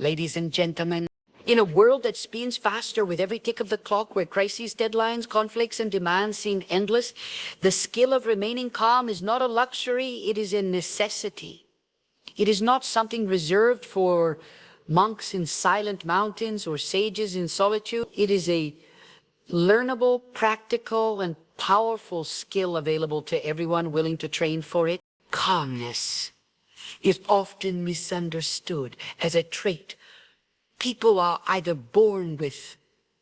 Ladies and gentlemen, in a world that spins faster with every tick of the clock, where crises, deadlines, conflicts, and demands seem endless, the skill of remaining calm is not a luxury, it is a necessity. It is not something reserved for monks in silent mountains or sages in solitude. It is a learnable, practical, and powerful skill available to everyone willing to train for it. Calmness is often misunderstood as a trait people are either born with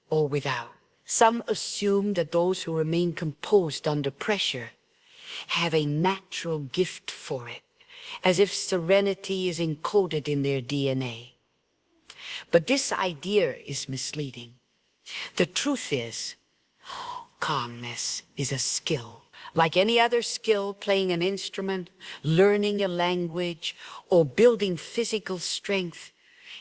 or without. Some assume that those who remain composed under pressure have a natural gift for it, as if serenity is encoded in their DNA. But this idea is misleading. The truth is, calmness is a skill. Like any other skill, playing an instrument, learning a language, or building physical strength,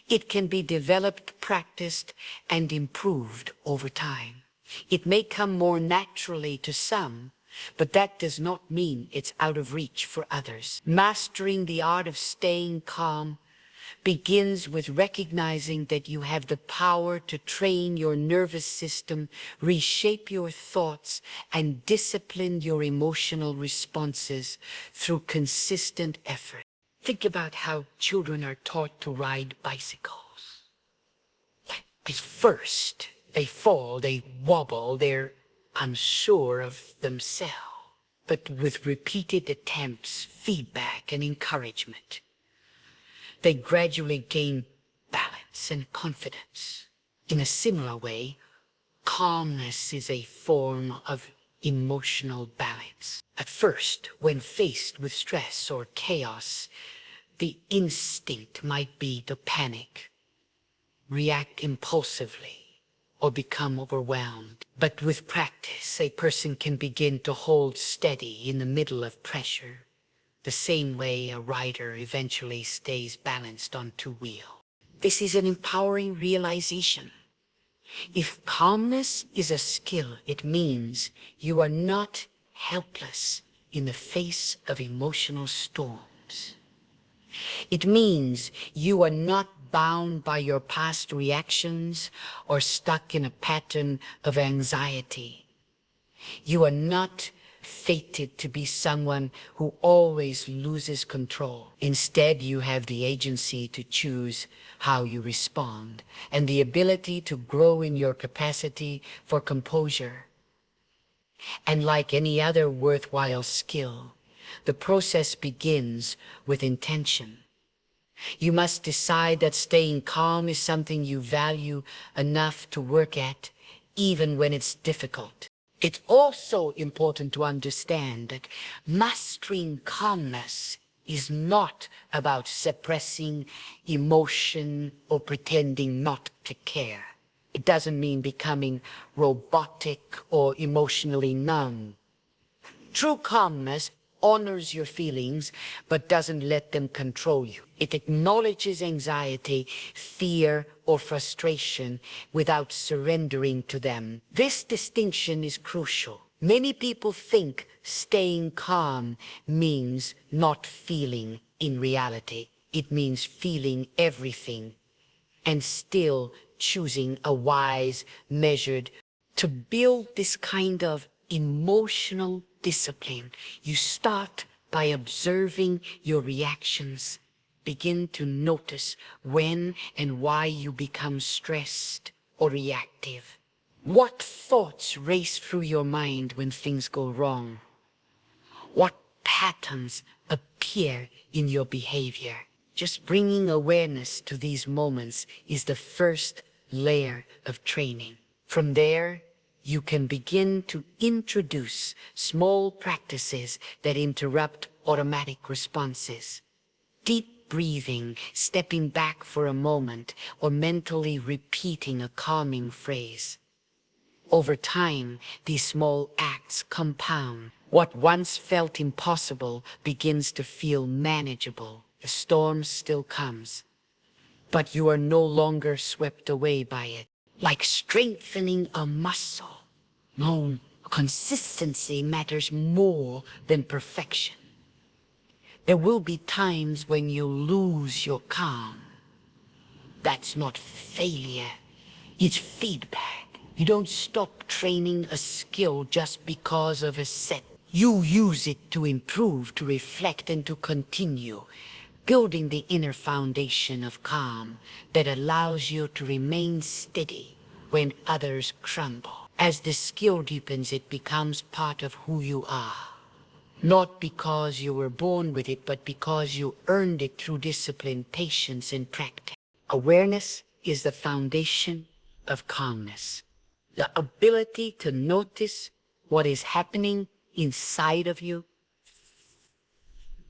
it can be developed, practiced, and improved over time. It may come more naturally to some, but that does not mean it's out of reach for others. Mastering the art of staying calm begins with recognizing that you have the power to train your nervous system, reshape your thoughts, and discipline your emotional responses through consistent effort. Think about how children are taught to ride bicycles. At first, they fall, they wobble, they're unsure of themselves. But with repeated attempts, feedback, and encouragement, they gradually gain balance and confidence. In a similar way, calmness is a form of emotional balance. At first, when faced with stress or chaos, the instinct might be to panic, react impulsively, or become overwhelmed. But with practice, a person can begin to hold steady in the middle of pressure, the same way a rider eventually stays balanced on two wheels. This is an empowering realization. If calmness is a skill, it means you are not helpless in the face of emotional storms. It means you are not bound by your past reactions or stuck in a pattern of anxiety. You are not fated to be someone who always loses control. Instead, you have the agency to choose how you respond and the ability to grow in your capacity for composure. And like any other worthwhile skill, the process begins with intention. You must decide that staying calm is something you value enough to work at, even when it's difficult. It's also important to understand that mastering calmness is not about suppressing emotion or pretending not to care. It doesn't mean becoming robotic or emotionally numb. True calmness honors your feelings, but doesn't let them control you. It acknowledges anxiety, fear, or frustration without surrendering to them. This distinction is crucial. Many people think staying calm means not feeling. In reality, it means feeling everything and still choosing a wise, measured. To build this kind of emotional discipline, you start by observing your reactions. Begin to notice when and why you become stressed or reactive. What thoughts race through your mind when things go wrong? What patterns appear in your behavior? Just bringing awareness to these moments is the first layer of training. From there, you can begin to introduce small practices that interrupt automatic responses. Deep breathing, stepping back for a moment, or mentally repeating a calming phrase. Over time, these small acts compound. What once felt impossible begins to feel manageable. The storm still comes, but you are no longer swept away by it. Like strengthening a muscle. No, consistency matters more than perfection. There will be times when you lose your calm. That's not failure. It's feedback. You don't stop training a skill just because of a set. You use it to improve, to reflect, and to continue, building the inner foundation of calm that allows you to remain steady when others crumble. As the skill deepens, it becomes part of who you are. Not because you were born with it, but because you earned it through discipline, patience, and practice. Awareness is the foundation of calmness. The ability to notice what is happening inside of you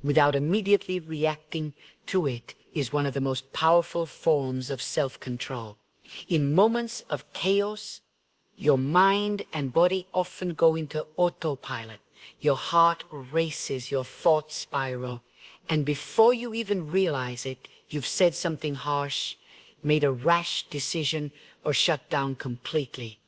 without immediately reacting to it is one of the most powerful forms of self-control. In moments of chaos, your mind and body often go into autopilot. Your heart races, your thoughts spiral, and before you even realize it, you've said something harsh, made a rash decision, or shut down completely.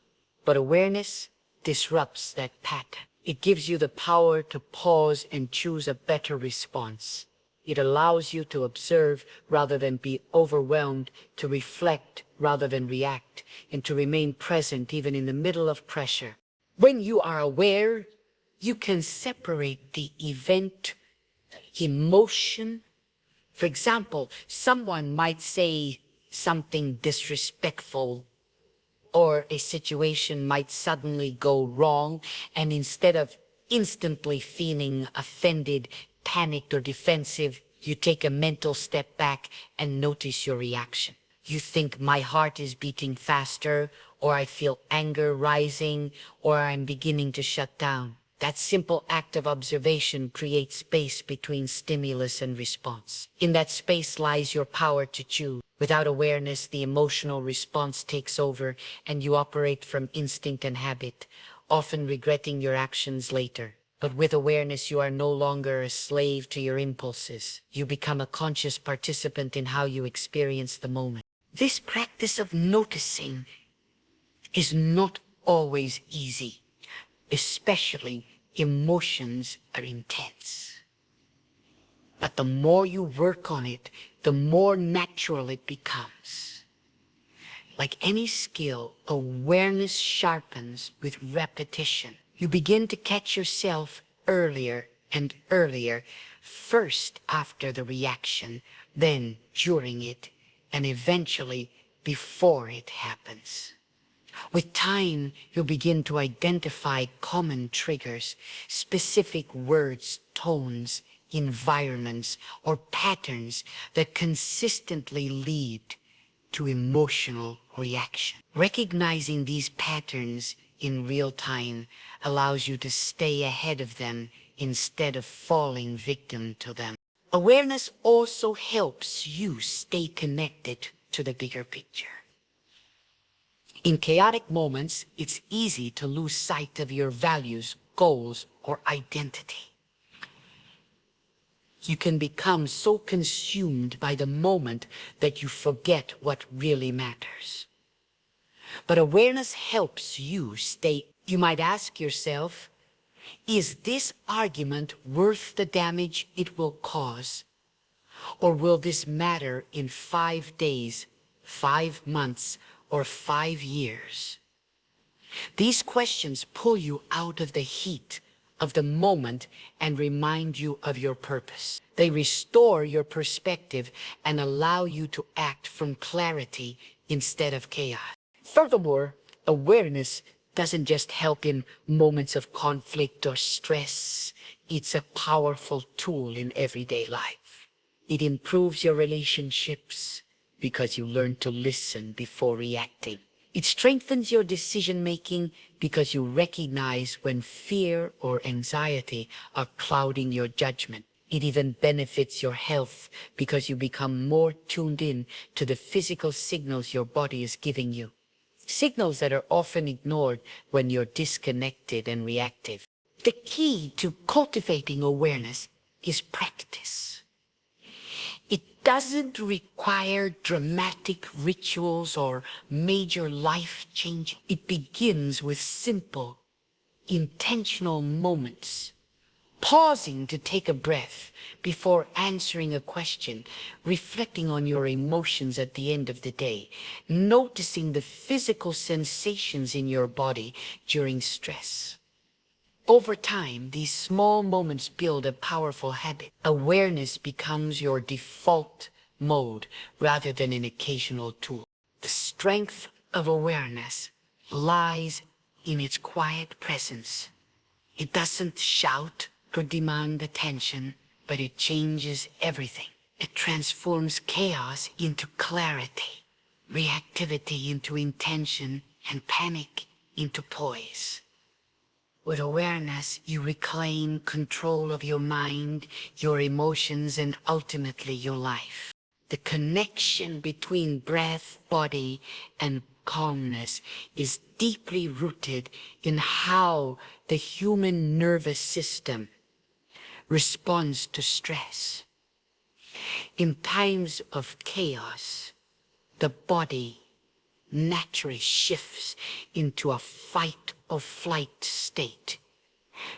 But awareness disrupts that pattern. It gives you the power to pause and choose a better response. It allows you to observe rather than be overwhelmed, to reflect rather than react, and to remain present even in the middle of pressure. When you are aware, you can separate the event, emotion. For example, someone might say something disrespectful, or a situation might suddenly go wrong, and instead of instantly feeling offended, panicked, or defensive, you take a mental step back and notice your reaction. You think, my heart is beating faster, or I feel anger rising, or I'm beginning to shut down. That simple act of observation creates space between stimulus and response. In that space lies your power to choose. Without awareness, the emotional response takes over, and you operate from instinct and habit, often regretting your actions later. But with awareness, you are no longer a slave to your impulses. You become a conscious participant in how you experience the moment. This practice of noticing is not always easy, especially emotions are intense. But the more you work on it, the more natural it becomes. Like any skill, awareness sharpens with repetition. You begin to catch yourself earlier and earlier, first after the reaction, then during it, and eventually before it happens. With time, you'll begin to identify common triggers, specific words, tones, environments, or patterns that consistently lead to emotional reaction. Recognizing these patterns in real time allows you to stay ahead of them instead of falling victim to them. Awareness also helps you stay connected to the bigger picture. In chaotic moments, it's easy to lose sight of your values, goals, or identity. You can become so consumed by the moment that you forget what really matters. But awareness helps you stay. You might ask yourself, is this argument worth the damage it will cause? Or will this matter in 5 days, 5 months, or 5 years? These questions pull you out of the heat of the moment and remind you of your purpose. They restore your perspective and allow you to act from clarity instead of chaos. Furthermore, awareness doesn't just help in moments of conflict or stress. It's a powerful tool in everyday life. It improves your relationships because you learn to listen before reacting. It strengthens your decision-making because you recognize when fear or anxiety are clouding your judgment. It even benefits your health because you become more tuned in to the physical signals your body is giving you. Signals that are often ignored when you're disconnected and reactive. The key to cultivating awareness is practice. It doesn't require dramatic rituals or major life change. It begins with simple, intentional moments pausing to take a breath before answering a question, reflecting on your emotions at the end of the day, noticing the physical sensations in your body during stress. Over time, these small moments build a powerful habit. Awareness becomes your default mode rather than an occasional tool. The strength of awareness lies in its quiet presence. It doesn't shout or demand attention, but it changes everything. It transforms chaos into clarity, reactivity into intention, and panic into poise. With awareness, you reclaim control of your mind, your emotions, and ultimately your life. The connection between breath, body, and calmness is deeply rooted in how the human nervous system responds to stress. In times of chaos, the body naturally shifts into a fight or flight state,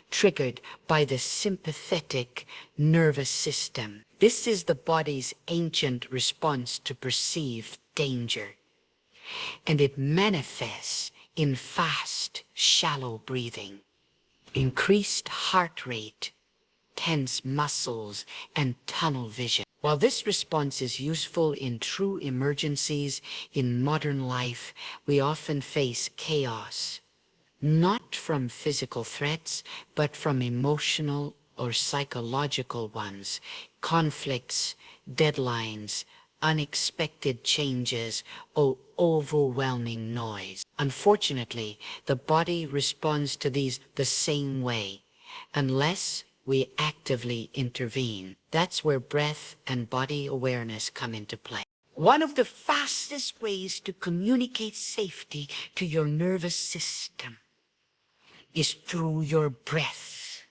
triggered by the sympathetic nervous system. This is the body's ancient response to perceived danger, and it manifests in fast, shallow breathing, increased heart rate, tense muscles, and tunnel vision. While this response is useful in true emergencies in modern life, we often face chaos, not from physical threats, but from emotional or psychological ones, conflicts, deadlines, unexpected changes, or overwhelming noise. Unfortunately, the body responds to these the same way, unless we actively intervene. That's where breath and body awareness come into play. One of the fastest ways to communicate safety to your nervous system is through your breath.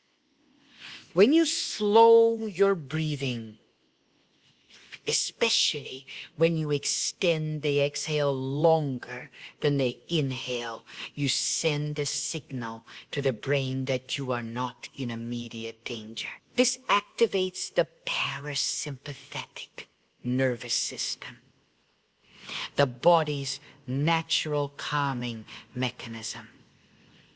When you slow your breathing, especially when you extend the exhale longer than the inhale, you send a signal to the brain that you are not in immediate danger. This activates the parasympathetic nervous system, the body's natural calming mechanism.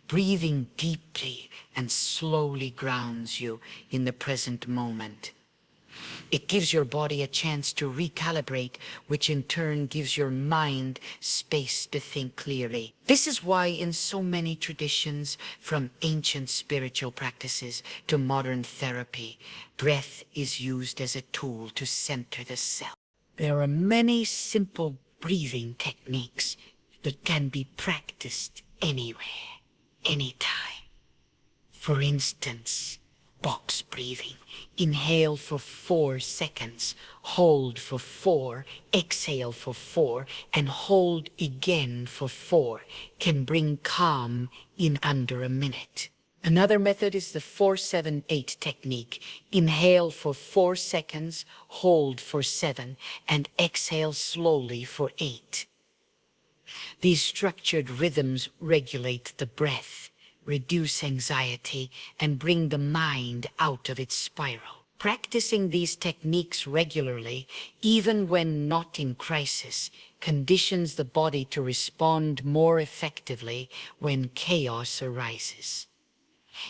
Breathing deeply and slowly grounds you in the present moment. It gives your body a chance to recalibrate, which in turn gives your mind space to think clearly. This is why in so many traditions, from ancient spiritual practices to modern therapy, breath is used as a tool to center the self. There are many simple breathing techniques that can be practiced anywhere, anytime. For instance, box breathing. Inhale for 4 seconds, hold for 4, exhale for 4, and hold again for 4 can bring calm in under a minute. Another method is the 4-7-8 technique. Inhale for 4 seconds, hold for 7, and exhale slowly for 8. These structured rhythms regulate the breath, reduce anxiety, and bring the mind out of its spiral. Practicing these techniques regularly, even when not in crisis, conditions the body to respond more effectively when chaos arises.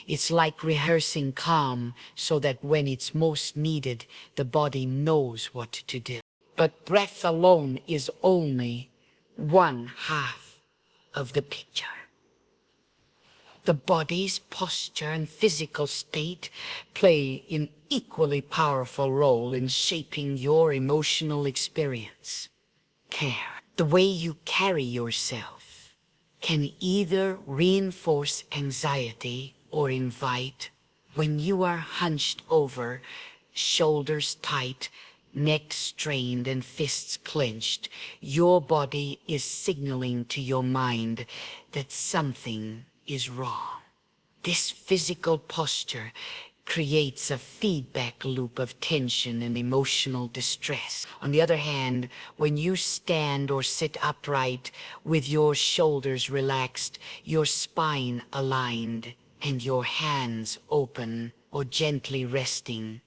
It's like rehearsing calm so that when it's most needed, the body knows what to do. But breath alone is only one half of the picture. The body's posture and physical state play an equally powerful role in shaping your emotional experience. Care. The way you carry yourself can either reinforce anxiety or invite. When you are hunched over, shoulders tight, neck strained, and fists clenched, your body is signaling to your mind that something is wrong. This physical posture creates a feedback loop of tension and emotional distress. On the other hand, when you stand or sit upright with your shoulders relaxed, your spine aligned, and your hands open or gently resting,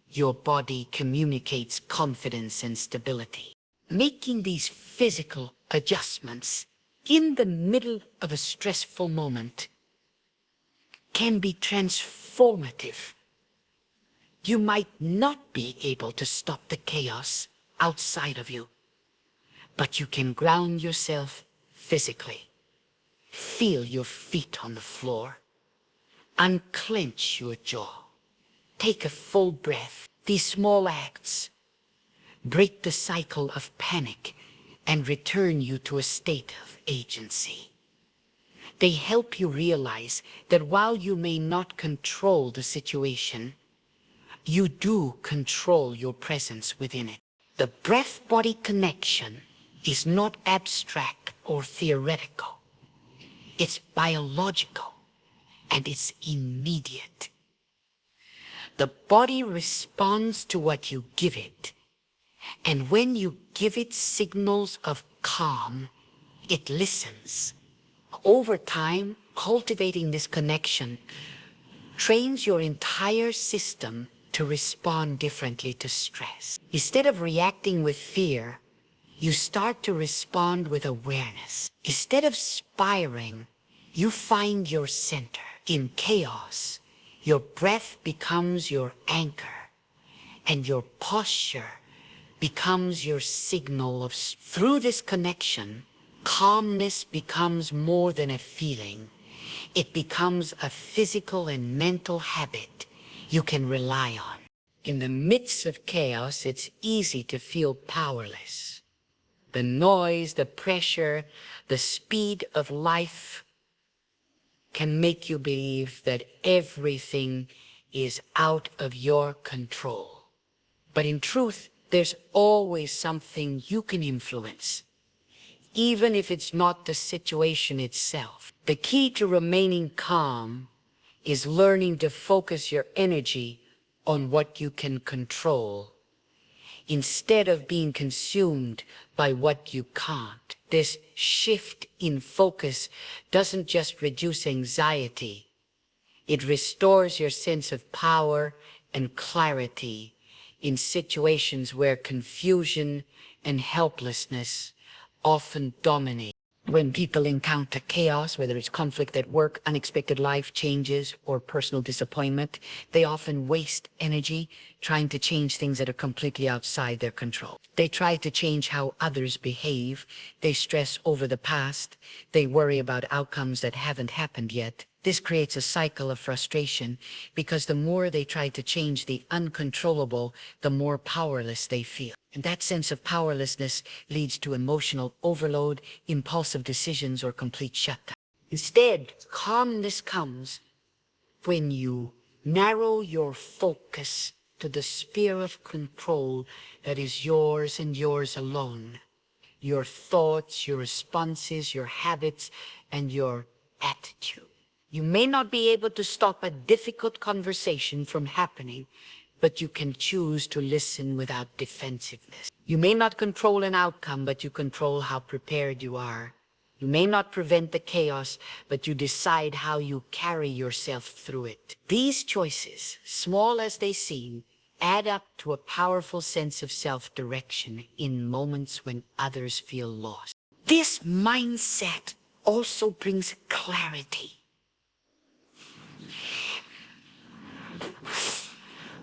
your body communicates confidence and stability. Making these physical adjustments in the middle of a stressful moment can be transformative. You might not be able to stop the chaos outside of you, but you can ground yourself physically. Feel your feet on the floor. Unclench your jaw. Take a full breath. These small acts break the cycle of panic and return you to a state of agency. They help you realize that while you may not control the situation, you do control your presence within it. The breath-body connection is not abstract or theoretical. It's biological and it's immediate. The body responds to what you give it. And when you give it signals of calm, it listens. Over time, cultivating this connection trains your entire system to respond differently to stress. Instead of reacting with fear, you start to respond with awareness. Instead of spiraling, you find your center. In chaos, your breath becomes your anchor, and your posture becomes your signal of strength. Through this connection, calmness becomes more than a feeling. It becomes a physical and mental habit you can rely on. In the midst of chaos, it's easy to feel powerless. The noise, the pressure, the speed of life can make you believe that everything is out of your control. But in truth, there's always something you can influence, even if it's not the situation itself. The key to remaining calm is learning to focus your energy on what you can control, instead of being consumed by what you can't. This shift in focus doesn't just reduce anxiety, it restores your sense of power and clarity in situations where confusion and helplessness often dominate. When people encounter chaos, whether it's conflict at work, unexpected life changes, or personal disappointment, they often waste energy trying to change things that are completely outside their control. They try to change how others behave. They stress over the past. They worry about outcomes that haven't happened yet. This creates a cycle of frustration because the more they try to change the uncontrollable, the more powerless they feel. And that sense of powerlessness leads to emotional overload, impulsive decisions, or complete shutdown. Instead, calmness comes when you narrow your focus to the sphere of control that is yours and yours alone. Your thoughts, your responses, your habits, and your attitude. You may not be able to stop a difficult conversation from happening, but you can choose to listen without defensiveness. You may not control an outcome, but you control how prepared you are. You may not prevent the chaos, but you decide how you carry yourself through it. These choices, small as they seem, add up to a powerful sense of self-direction in moments when others feel lost. This mindset also brings clarity.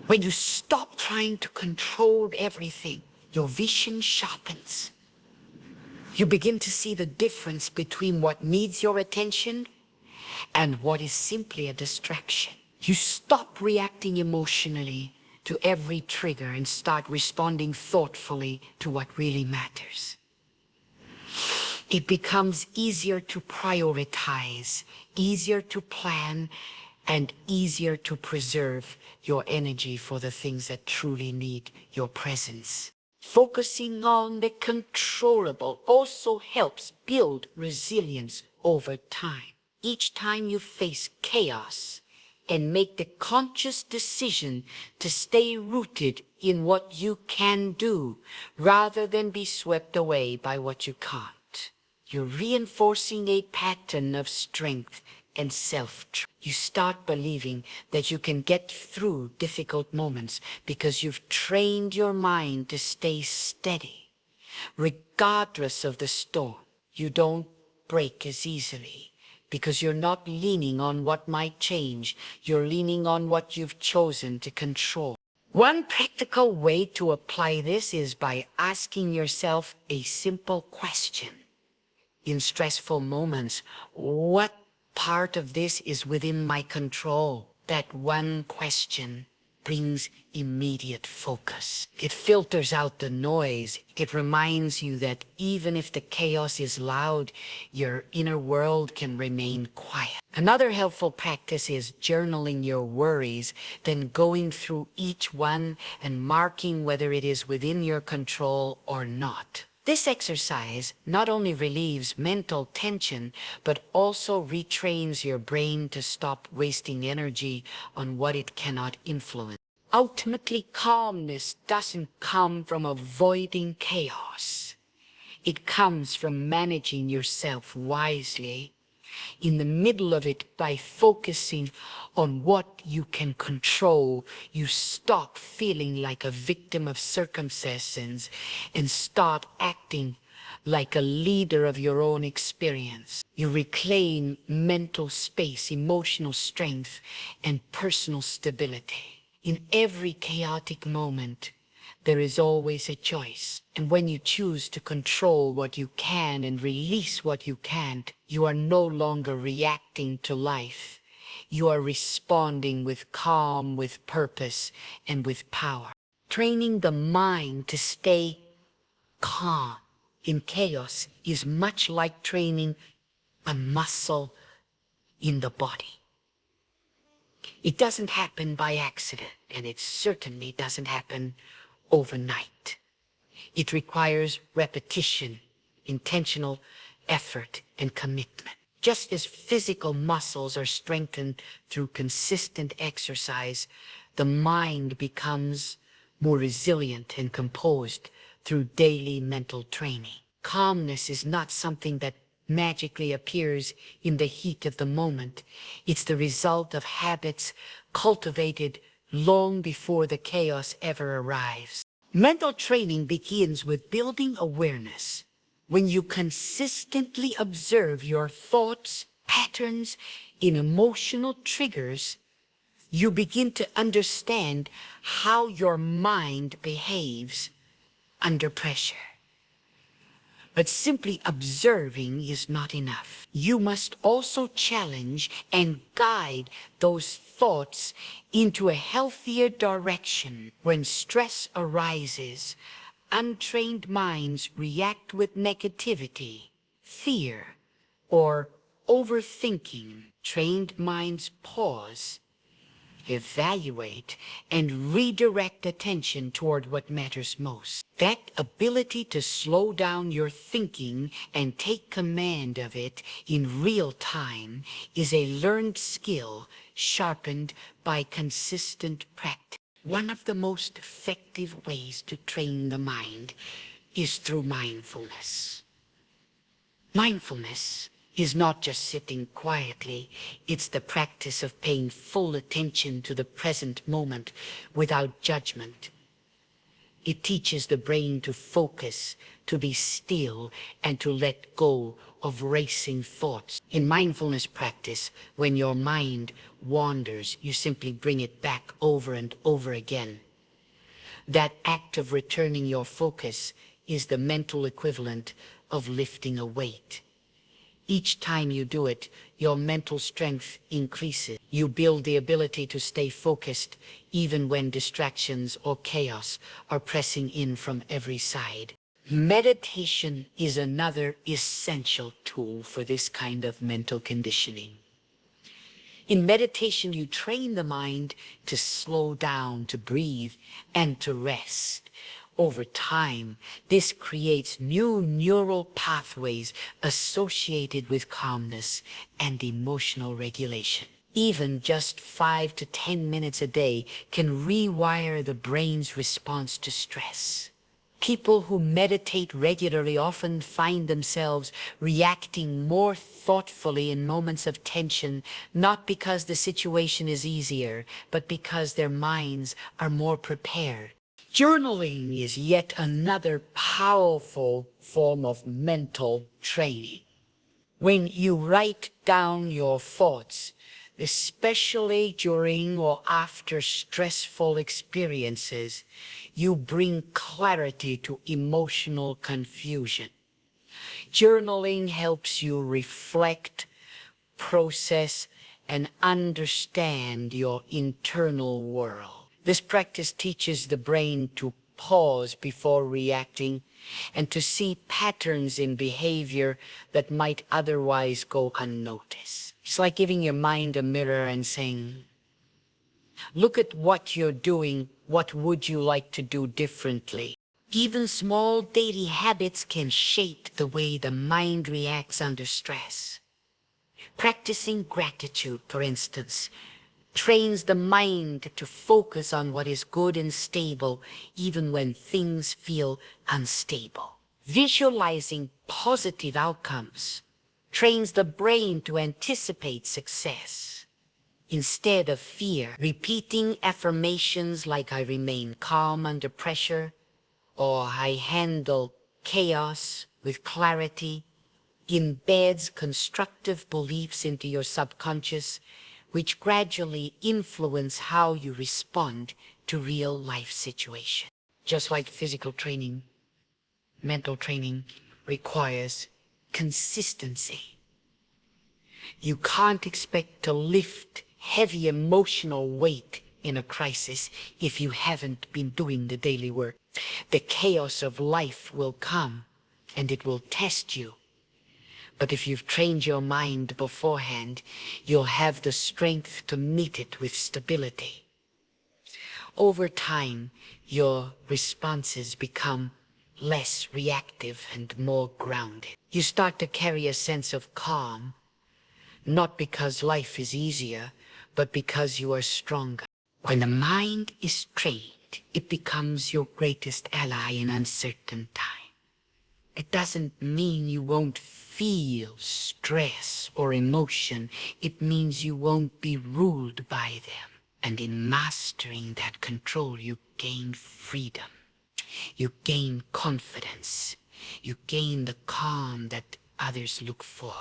When you stop trying to control everything, your vision sharpens. You begin to see the difference between what needs your attention and what is simply a distraction. You stop reacting emotionally to every trigger and start responding thoughtfully to what really matters. It becomes easier to prioritize, easier to plan, and easier to preserve your energy for the things that truly need your presence. Focusing on the controllable also helps build resilience over time. Each time you face chaos and make the conscious decision to stay rooted in what you can do rather than be swept away by what you can't, you're reinforcing a pattern of strength and self-trust. You start believing that you can get through difficult moments because you've trained your mind to stay steady. Regardless of the storm, you don't break as easily because you're not leaning on what might change. You're leaning on what you've chosen to control. One practical way to apply this is by asking yourself a simple question. In stressful moments, what part of this is within my control? That one question brings immediate focus. It filters out the noise. It reminds you that even if the chaos is loud, your inner world can remain quiet. Another helpful practice is journaling your worries, then going through each one and marking whether it is within your control or not. This exercise not only relieves mental tension, but also retrains your brain to stop wasting energy on what it cannot influence. Ultimately, calmness doesn't come from avoiding chaos. It comes from managing yourself wisely in the middle of it. By focusing on what you can control, you stop feeling like a victim of circumstances and start acting like a leader of your own experience. You reclaim mental space, emotional strength, and personal stability. In every chaotic moment, there is always a choice. And when you choose to control what you can and release what you can't, you are no longer reacting to life. You are responding with calm, with purpose, and with power. Training the mind to stay calm in chaos is much like training a muscle in the body. It doesn't happen by accident, and it certainly doesn't happen overnight. It requires repetition, intentional effort, and commitment. Just as physical muscles are strengthened through consistent exercise, the mind becomes more resilient and composed through daily mental training. Calmness is not something that magically appears in the heat of the moment. It's the result of habits cultivated long before the chaos ever arrives. Mental training begins with building awareness. When you consistently observe your thoughts, patterns, and emotional triggers, you begin to understand how your mind behaves under pressure. But simply observing is not enough. You must also challenge and guide those thoughts into a healthier direction. When stress arises, untrained minds react with negativity, fear, or overthinking. Trained minds pause, evaluate, and redirect attention toward what matters most. That ability to slow down your thinking and take command of it in real time is a learned skill sharpened by consistent practice. One of the most effective ways to train the mind is through mindfulness. Mindfulness is not just sitting quietly. It's the practice of paying full attention to the present moment without judgment. It teaches the brain to focus, to be still, and to let go of racing thoughts. In mindfulness practice, when your mind wanders, you simply bring it back over and over again. That act of returning your focus is the mental equivalent of lifting a weight. Each time you do it, your mental strength increases. You build the ability to stay focused even when distractions or chaos are pressing in from every side. Meditation is another essential tool for this kind of mental conditioning. In meditation, you train the mind to slow down, to breathe, and to rest. Over time, this creates new neural pathways associated with calmness and emotional regulation. Even just 5 to 10 minutes a day can rewire the brain's response to stress. People who meditate regularly often find themselves reacting more thoughtfully in moments of tension, not because the situation is easier, but because their minds are more prepared. Journaling is yet another powerful form of mental training. When you write down your thoughts, especially during or after stressful experiences, you bring clarity to emotional confusion. Journaling helps you reflect, process, and understand your internal world. This practice teaches the brain to pause before reacting and to see patterns in behavior that might otherwise go unnoticed. It's like giving your mind a mirror and saying, look at what you're doing. What would you like to do differently? Even small daily habits can shape the way the mind reacts under stress. Practicing gratitude, for instance, trains the mind to focus on what is good and stable even when things feel unstable. Visualizing positive outcomes trains the brain to anticipate success. Instead of fear, repeating affirmations like I remain calm under pressure or I handle chaos with clarity embeds constructive beliefs into your subconscious, which gradually influence how you respond to real life situations. Just like physical training, mental training requires consistency. You can't expect to lift heavy emotional weight in a crisis if you haven't been doing the daily work. The chaos of life will come and it will test you. But if you've trained your mind beforehand, you'll have the strength to meet it with stability. Over time, your responses become less reactive and more grounded. You start to carry a sense of calm, not because life is easier, but because you are stronger. When the mind is trained, it becomes your greatest ally in uncertain times. It doesn't mean you won't feel stress or emotion. It means you won't be ruled by them. And in mastering that control, you gain freedom. You gain confidence. You gain the calm that others look for,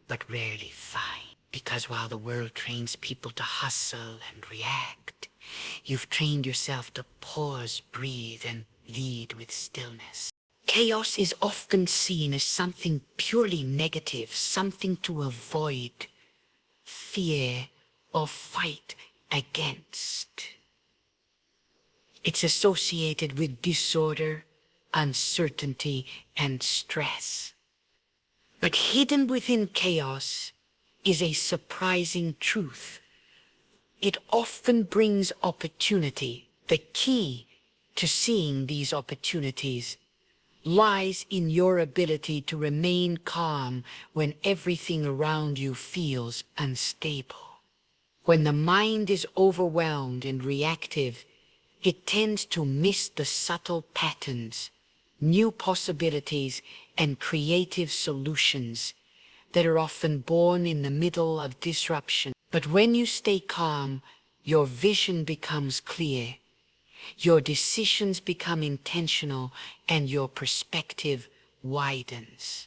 but rarely find. Because while the world trains people to hustle and react, you've trained yourself to pause, breathe, and lead with stillness. Chaos is often seen as something purely negative, something to avoid, fear, or fight against. It's associated with disorder, uncertainty, and stress. But hidden within chaos is a surprising truth. It often brings opportunity. The key to seeing these opportunities lies in your ability to remain calm when everything around you feels unstable. When the mind is overwhelmed and reactive, it tends to miss the subtle patterns, new possibilities, and creative solutions that are often born in the middle of disruption. But when you stay calm, your vision becomes clear. Your decisions become intentional and your perspective widens.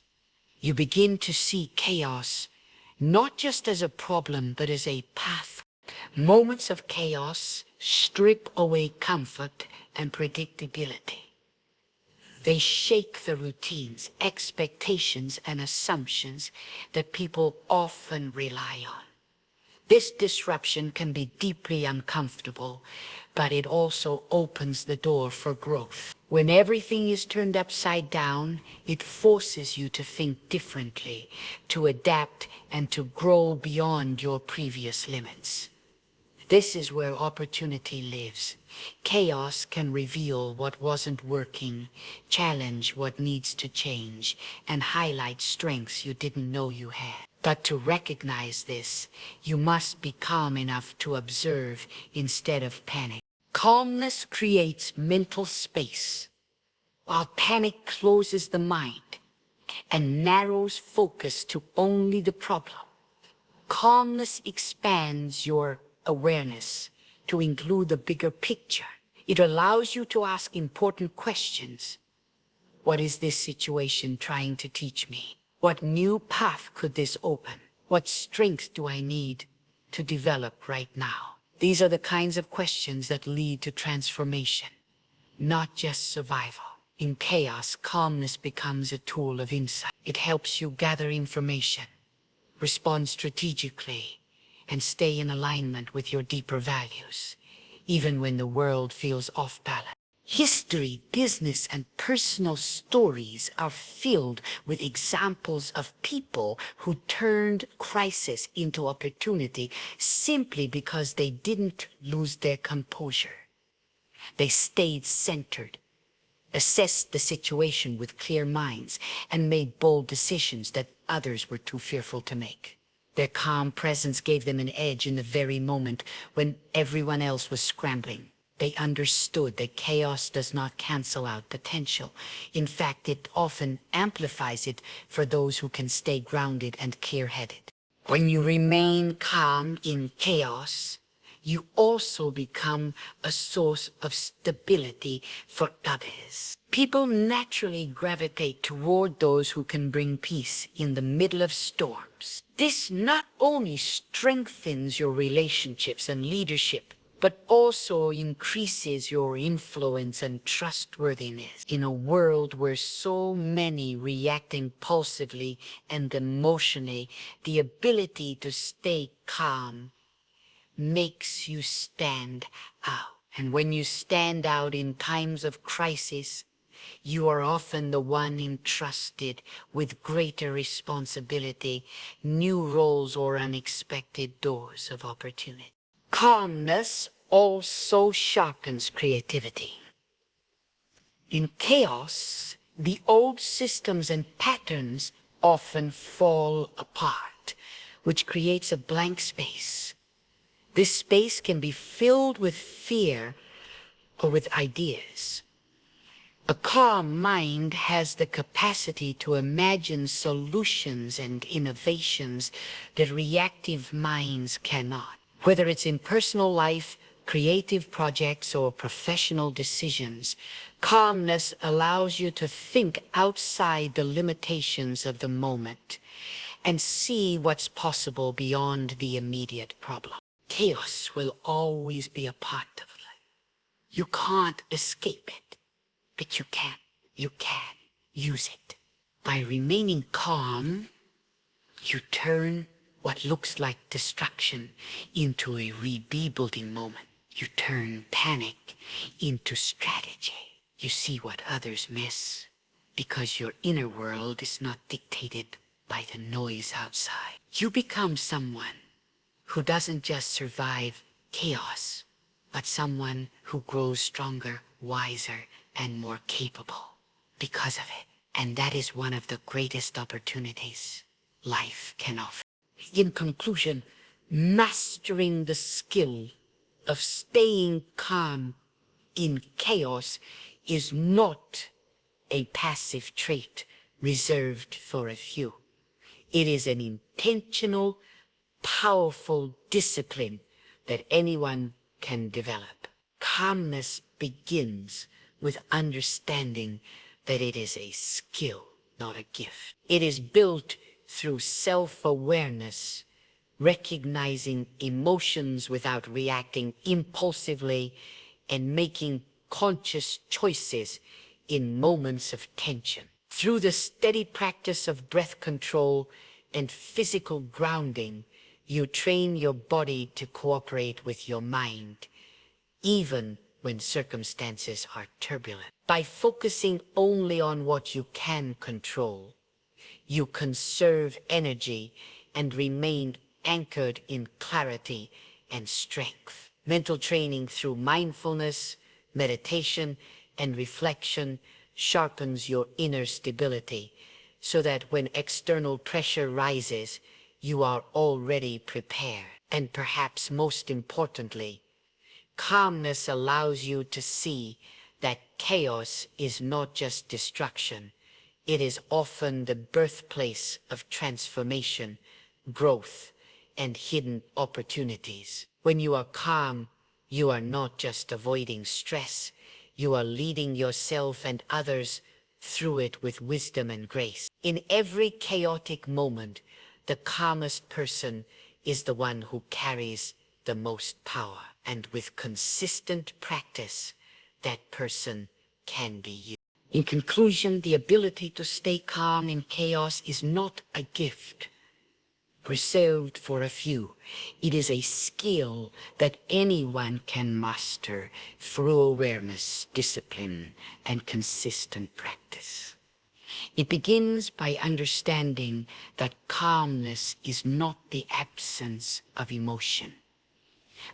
You begin to see chaos not just as a problem, but as a path. Moments of chaos strip away comfort and predictability. They shake the routines, expectations, and assumptions that people often rely on. This disruption can be deeply uncomfortable, but it also opens the door for growth. When everything is turned upside down, it forces you to think differently, to adapt, and to grow beyond your previous limits. This is where opportunity lives. Chaos can reveal what wasn't working, challenge what needs to change, and highlight strengths you didn't know you had. But to recognize this, you must be calm enough to observe instead of panic. Calmness creates mental space. while panic closes the mind and narrows focus to only the problem. Calmness expands your awareness to include the bigger picture. It allows you to ask important questions. What is this situation trying to teach me? What new path could this open? What strength do I need to develop right now? These are the kinds of questions that lead to transformation, not just survival. In chaos, calmness becomes a tool of insight. It helps you gather information, respond strategically, and stay in alignment with your deeper values, even when the world feels off balance. History, business, and personal stories are filled with examples of people who turned crisis into opportunity simply because they didn't lose their composure. They stayed centered, assessed the situation with clear minds, and made bold decisions that others were too fearful to make. Their calm presence gave them an edge in the very moment when everyone else was scrambling. They understood that chaos does not cancel out potential. In fact, it often amplifies it for those who can stay grounded and clear-headed. When you remain calm in chaos, you also become a source of stability for others. People naturally gravitate toward those who can bring peace in the middle of storms. This not only strengthens your relationships and leadership, but also increases your influence and trustworthiness. In a world where so many react impulsively and emotionally, the ability to stay calm makes you stand out. And when you stand out in times of crisis, you are often the one entrusted with greater responsibility, new roles, or unexpected doors of opportunity. Calmness also sharpens creativity. In chaos, the old systems and patterns often fall apart, which creates a blank space. This space can be filled with fear or with ideas. A calm mind has the capacity to imagine solutions and innovations that reactive minds cannot. Whether it's in personal life, creative projects, or professional decisions, calmness allows you to think outside the limitations of the moment and see what's possible beyond the immediate problem. Chaos will always be a part of life. You can't escape it, but you can use it. By remaining calm, you turn what looks like destruction into a rebuilding moment. You turn panic into strategy. You see what others miss because your inner world is not dictated by the noise outside. You become someone who doesn't just survive chaos, but someone who grows stronger, wiser, and more capable because of it. And that is one of the greatest opportunities life can offer. In conclusion, mastering the skill of staying calm in chaos is not a passive trait reserved for a few. It is an intentional, powerful discipline that anyone can develop. Calmness begins with understanding that it is a skill, not a gift. It is built through self-awareness, recognizing emotions without reacting impulsively, and making conscious choices in moments of tension. Through the steady practice of breath control and physical grounding, you train your body to cooperate with your mind, even when circumstances are turbulent. By focusing only on what you can control, you conserve energy and remain anchored in clarity and strength. Mental training through mindfulness, meditation, and reflection sharpens your inner stability so that when external pressure rises, you are already prepared. And perhaps most importantly, calmness allows you to see that chaos is not just destruction. It is often the birthplace of transformation, growth, and hidden opportunities. When you are calm, you are not just avoiding stress, you are leading yourself and others through it with wisdom and grace. In every chaotic moment, the calmest person is the one who carries the most power. And with consistent practice, that person can be you. In conclusion, the ability to stay calm in chaos is not a gift reserved for a few. It is a skill that anyone can master through awareness, discipline, and consistent practice. It begins by understanding that calmness is not the absence of emotion,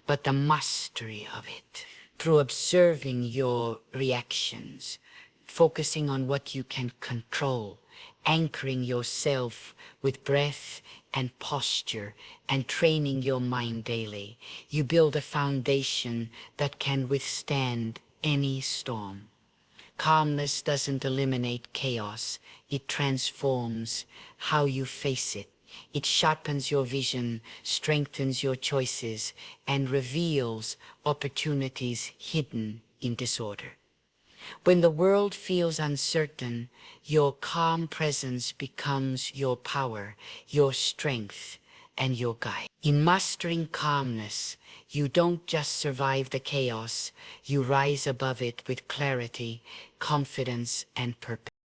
but the mastery of it. Through observing your reactions, focusing on what you can control, anchoring yourself with breath and posture, and training your mind daily, you build a foundation that can withstand any storm. Calmness doesn't eliminate chaos. It transforms how you face it. It sharpens your vision, strengthens your choices, and reveals opportunities hidden in disorder. When the world feels uncertain, your calm presence becomes your power, your strength, and your guide. In mastering calmness, you don't just survive the chaos, you rise above it with clarity, confidence, and purpose.